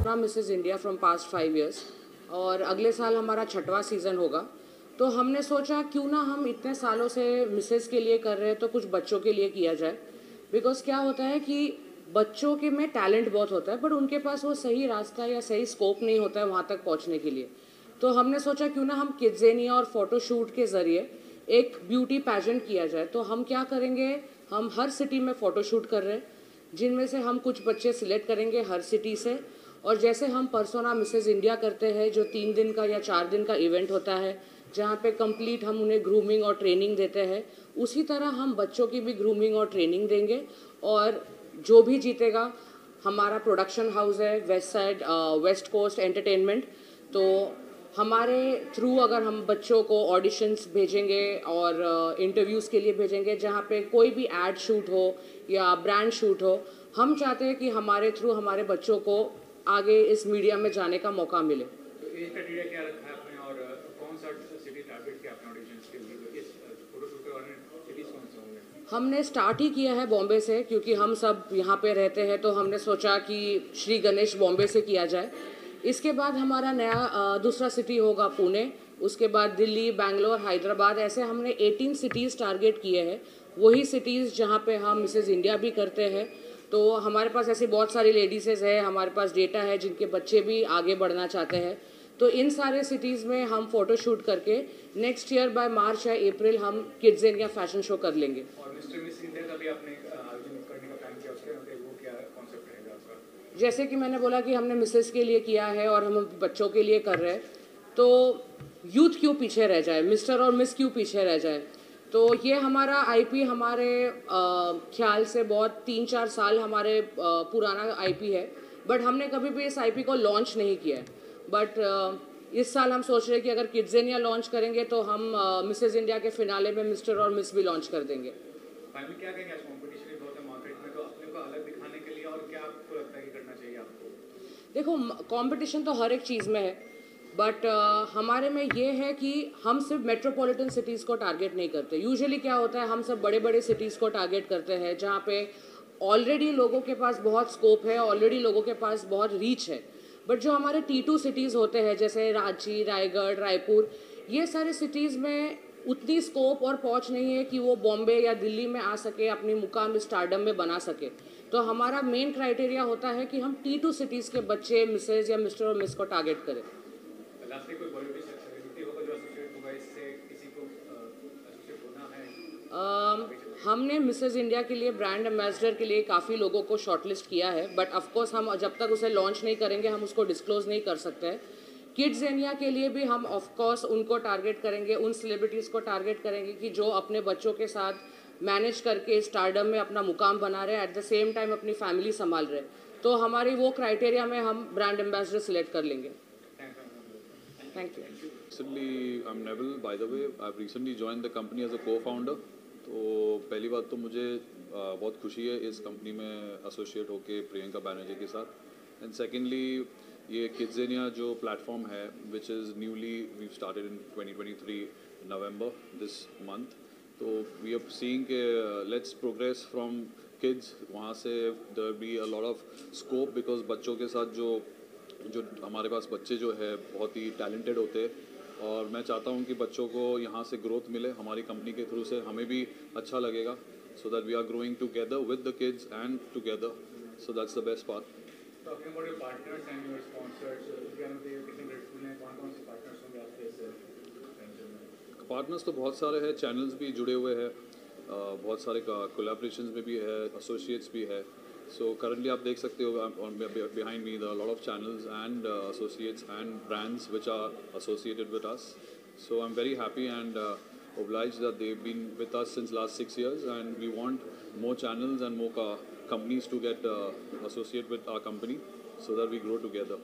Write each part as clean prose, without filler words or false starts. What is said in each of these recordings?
Persona Mrs India from past 5 years और अगले साल हमारा 6वां सीज़न होगा। तो हमने सोचा क्यों ना हम इतने सालों से मिसेज के लिए कर रहे हैं तो कुछ बच्चों के लिए किया जाए। बिकॉज क्या होता है कि बच्चों के में टैलेंट बहुत होता है बट उनके पास वो सही रास्ता या सही स्कोप नहीं होता है वहाँ तक पहुँचने के लिए। तो हमने सोचा क्यों ना हम किड्जेनिया और फोटोशूट के ज़रिए एक ब्यूटी पैजेंट किया जाए। तो हम क्या करेंगे, हम हर सिटी में फ़ोटोशूट कर रहे हैं जिनमें से हम कुछ बच्चे सिलेक्ट करेंगे हर सिटी से। और जैसे हम परसोना मिसेज इंडिया करते हैं जो 3 दिन का या 4 दिन का इवेंट होता है जहाँ पे कंप्लीट हम उन्हें ग्रूमिंग और ट्रेनिंग देते हैं, उसी तरह हम बच्चों की भी ग्रूमिंग और ट्रेनिंग देंगे। और जो भी जीतेगा, हमारा प्रोडक्शन हाउस है वेस्ट कोस्ट एंटरटेनमेंट, तो हमारे थ्रू अगर हम बच्चों को ऑडिशंस भेजेंगे और इंटरव्यूज़ के लिए भेजेंगे जहाँ पे कोई भी एड शूट हो या ब्रांड शूट हो, हम चाहते हैं कि हमारे थ्रू हमारे बच्चों को आगे इस मीडिया में जाने का मौका मिले। तो एज क्राइटेरिया क्या रखा है आपने और कौन सा सिटी टारगेट किया आपने ऑडिशंस के लिए? इस फोटोशूट के बारे में सिटीज कौन से होंगे? हमने स्टार्ट ही किया है बॉम्बे से क्योंकि हम सब यहाँ पे रहते हैं, तो हमने सोचा कि श्री गणेश बॉम्बे से किया जाए। इसके बाद हमारा नया दूसरा सिटी होगा पुणे, उसके बाद दिल्ली, बैंगलोर, हैदराबाद, ऐसे हमने 18 सिटीज़ टारगेट किए हैं। वही सिटीज़ जहाँ पे हम मिसेज इंडिया भी करते हैं। तो हमारे पास ऐसी बहुत सारी लेडीज़ है, हमारे पास डेटा है जिनके बच्चे भी आगे बढ़ना चाहते हैं। तो इन सारे सिटीज़ में हम फोटो शूट करके नेक्स्ट ईयर बाय मार्च या अप्रैल हम किड्जेनिया फैशन शो कर लेंगे। और मिस्टर मिस इंडिया का भी आपने आयोजन करने का प्लान किया, उसके अंदर वो क्या कॉन्सेप्ट रहेगा आपका? जैसे कि मैंने बोला कि हमने मिसेस के लिए किया है और हम बच्चों के लिए कर रहे हैं, तो यूथ क्यों पीछे रह जाए, मिस्टर और मिस क्यों पीछे रह जाए। तो ये हमारा आईपी हमारे ख्याल से बहुत 3-4 साल हमारे पुराना आईपी है, बट हमने कभी भी इस आईपी को लॉन्च नहीं किया है। बट इस साल हम सोच रहे हैं कि अगर किड्जेनिया लॉन्च करेंगे तो हम मिसेज इंडिया के फिनाले में मिस्टर और मिस भी लॉन्च कर देंगे। फाइनली क्या कहेंगे, आज कंपटीशन भी बहुत है मार्केट में, तो अपने को अलग दिखाने के लिए और क्या आपको लगता है कि करना चाहिए आपको? देखो, कंपटीशन तो हर एक चीज़ में है, बट हमारे में ये है कि हम सिर्फ मेट्रोपॉलिटन सिटीज़ को टारगेट नहीं करते। यूजुअली क्या होता है, हम सब बड़े बड़े सिटीज़ को टारगेट करते हैं जहाँ पे ऑलरेडी लोगों के पास बहुत स्कोप है, ऑलरेडी लोगों के पास बहुत रीच है। बट जो हमारे T2 सिटीज़ होते हैं जैसे रांची, रायगढ़, रायपुर, ये सारे सिटीज़ में उतनी स्कोप और पहुंच नहीं है कि वो बॉम्बे या दिल्ली में आ सके, अपनी मुकाम स्टारडम में बना सके। तो हमारा मेन क्राइटेरिया होता है कि हम T2 सिटीज़ के बच्चे मिसेज या मिस्टर और मिस को टारगेट करें। लास्टली कोई बॉलीवुड सेलिब्रिटी होगा जो एसोसिएट होगा इससे, किसी को एसोसिएट होना है? हमने मिसेज इंडिया के लिए ब्रांड एम्बेसडर के लिए काफ़ी लोगों को शॉर्टलिस्ट किया है, बट ऑफकोर्स हम जब तक उसे लॉन्च नहीं करेंगे हम उसको डिस्क्लोज नहीं कर सकते हैं। किड्जेनिया के लिए भी हम ऑफकोर्स उनको टारगेट करेंगे, उन सेलिब्रिटीज़ को टारगेट करेंगे कि जो अपने बच्चों के साथ मैनेज करके स्टारडम में अपना मुकाम बना रहे हैं, एट द सेम टाइम अपनी फैमिली संभाल रहे हैं। तो हमारी वो क्राइटेरिया में हम ब्रांड एम्बेसडर सिलेक्ट कर लेंगे। Thank you. Recently, I'm Neville. By the way, I've recently joined the company as a co-founder. तो पहली बात तो मुझे बहुत खुशी है इस कंपनी में एसोसिएट होके प्रियंका बैनर्जी के साथ। एंड सेकेंडली, ये किड्जेनिया जो प्लेटफॉर्म है which is newly we started in 2023 November this month. तो वी आर सीइंग के लेट्स प्रोग्रेस फ्रॉम किड्स, वहाँ से there be a lot of scope because बच्चों के साथ जो हमारे पास बच्चे जो है बहुत ही टैलेंटेड होते हैं और मैं चाहता हूँ कि बच्चों को यहाँ से ग्रोथ मिले हमारी कंपनी के थ्रू से, हमें भी अच्छा लगेगा। So that we are growing together with the kids and together, so that's the best part. Talking about your partners and your sponsors, कितने ग्रेटफुल हैं, कौन से पार्टनर्स होंगे आपके इस वेंचर में? पार्टनर्स तो बहुत सारे हैं, चैनल्स भी जुड़े हुए हैं, बहुत सारे कोलैबोरेशंस में भी है, एसोसिएट्स भी है। So currently आप देख सकते हो behind me there are a lot of channels and associates and brands which are associated with us. So I'm very happy and obliged that they've been with us since last 6 years and we want more channels and more companies to get associate with our company so that we grow together.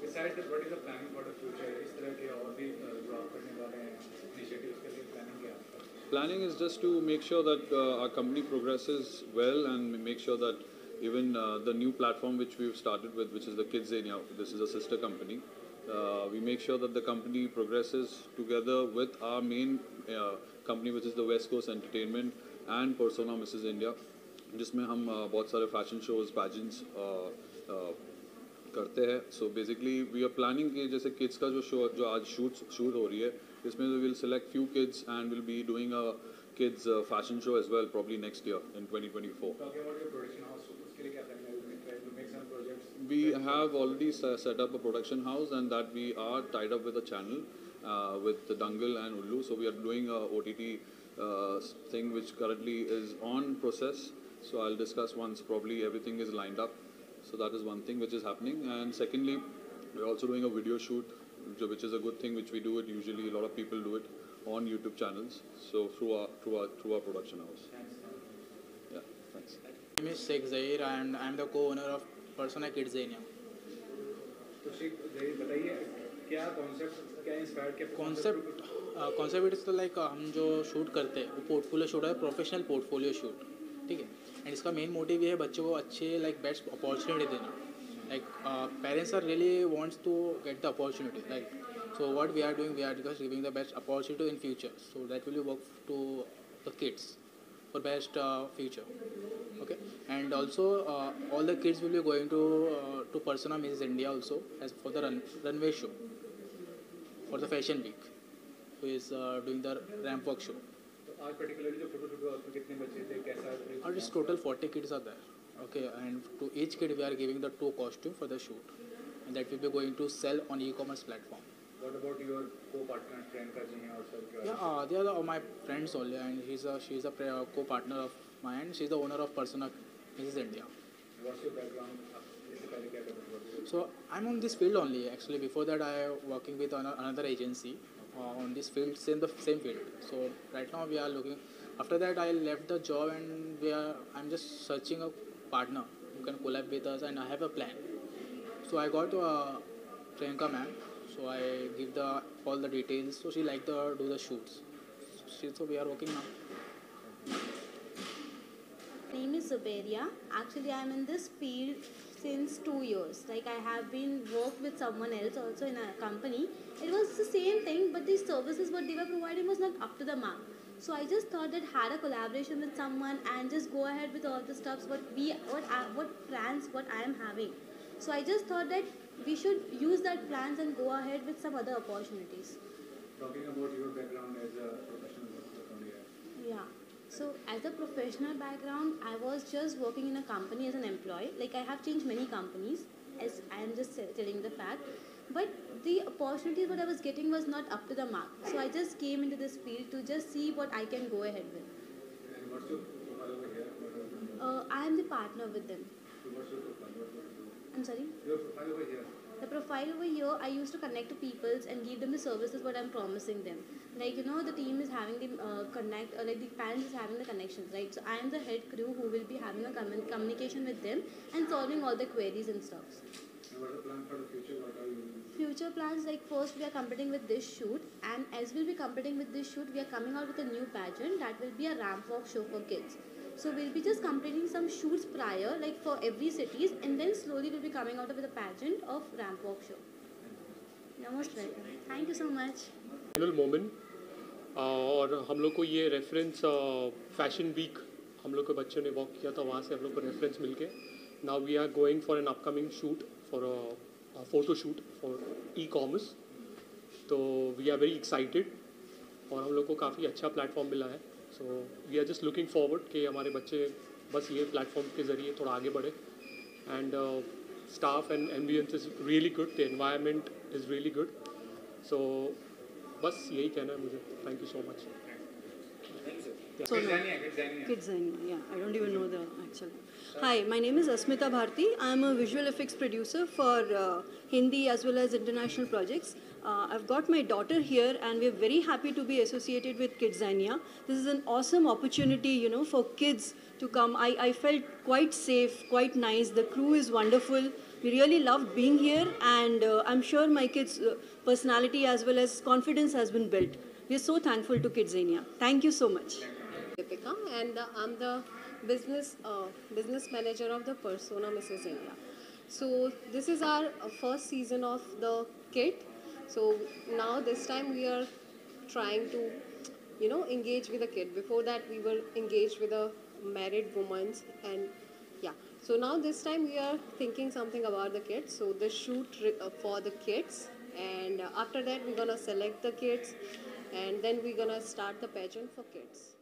Besides that, what is the planning for the future? इस तरह के और भी जो आप करने वाले हैं initiatives के लिए planning क्या है आपका? Planning is just to make sure that our company progresses well and make sure that even the new platform which we've started with, which is the Kidzania, this is a sister company, we make sure that the company progresses together with our main company which is the West Coast Entertainment and Persona Mrs. India, जिसमें हम बहुत सारे fashion shows pageants करते हैं. So basically we are planning कि जैसे kids का जो आज shoot हो रही है, इसमें we will select few kids and we'll be doing a kids fashion show as well probably next year in 2024. Talking about your production house, उसके लिए क्या plan है? Will try to make some projects? We have already set up a production house and that we are tied up with a channel with the Dangal and Ullu. So we are doing a OTT thing which currently is on process. So I'll discuss once probably everything is lined up. So that is one thing which is happening. And secondly, we're also doing a video shoot, which is a good thing which we do it. Usually a lot of people do it on YouTube channels. So through our production house. Yeah, thanks. My name is Sheikh Zahir and I'm the co-owner of Persona Kidzania. तो शेख बताइए क्या concept क्या inspire क्या concept is तो like हम जो shoot करते हैं वो पोर्टफोलियो शूट है, प्रोफेशनल पोर्टफोलियो शूट, ठीक है. एंड इसका मेन मोटिव ये है बच्चों को अच्छे लाइक बेस्ट अपॉर्चुनिटी देना. Like parents are really wants to get the opportunity, like so what we are doing, we are just giving the best opportunity in future, so that will work to the kids for best future. Okay, and also all the kids will be going to Persona Mrs. India also as for the runway show for the fashion week, who is doing the ramp walk show. तो आज particularly जो photo shoot हुआ उसमें कितने बच्चे थे, कैसा Or it's total 40 kids are there. Okay, and to each kid we are giving the 2 costume for the shoot, and that will be going to sell on e-commerce platform. What about your co-partner Priyanka ji हैं और sir क्या? Yeah, they are my friends only, and she's a co-partner of mine. She's the owner of Persona Mrs. India. What's your background? आप इससे पहले क्या करते थे? So I'm on this field only. Actually, before that I working with another agency on this field, same field. So right now we are looking. After that I left the job and I'm just searching a partner who can collab with us, and I have a plan. So I got Priyanka ma'am. So I give all the details. So she like do the shoots. So we are working now. My name is Zuberia. Actually, I am in this field since 2 years. Like I have been worked with someone else also in a company. It was the same thing, but the services what they were providing was not up to the mark. So I just thought that had a collaboration with someone and just go ahead with all the stuffs what plans what I am having. So I just thought that we should use that plans and go ahead with some other opportunities. Talking about your background as a professional background, Yeah. So as a professional background, I was just working in a company as an employee. Like I have changed many companies, as I am just telling the fact. But the opportunities what I was getting was not up to the mark. So I just came into this field to just see what I can go ahead with. And what's your profile over here? I am the partner with them. So what's your profile? What do you do? I'm sorry? Your profile over here. The profile over here, I used to connect to peoples and give them the services what I'm promising them. Like, you know, the team is having the like the parents is having the connections, right? So I am the head crew who will be having a communication with them and solving all the queries and stuff. And what's the plan for the future? What are you doing? Future plans, like first we are competing with this shoot, and as we'll be competing with this shoot, we are coming out with a new pageant that will be a ramp walk show for kids. So we'll be just completing some shoots prior, like for every cities, and then slowly we'll be coming out with a pageant of ramp walk show. You're most welcome. Thank you so much. Final moment और हम लोग को ये reference fashion week हम लोग के बच्चों ने वॉक किया था, वहाँ से हम लोग को रेफरेंस मिल के now we are going for an upcoming shoot for photo shoot for e-commerce. तो वी आर वेरी एक्साइटेड और हम लोग को काफ़ी अच्छा प्लेटफॉर्म मिला है. So we are just looking forward कि हमारे बच्चे बस ये प्लेटफॉर्म के ज़रिए थोड़ा आगे बढ़े. And staff and ambience is really good, the environment is really good. So बस यही कहना है मुझे. Thank you so much. Kidzania, yeah. I don't even know the actual. Hi, my name is Asmita Bharti. I am a visual effects producer for Hindi as well as international projects. I've got my daughter here, and we're very happy to be associated with Kidzania. This is an awesome opportunity, you know, for kids to come. I felt quite safe, quite nice. The crew is wonderful. We really loved being here, and I'm sure my kids' personality as well as confidence has been built. We're so thankful to Kidzania. Thank you so much. Deepika, and I'm the business manager of the Persona Mrs. India. So this is our first season of the kit. So now this time we are trying to, you know, engage with the kid. Before that we were engaged with a married woman, and Yeah. So now this time we are thinking something about the kids. So the shoot for the kids, and after that we're gonna select the kids, and then we're gonna start the pageant for kids.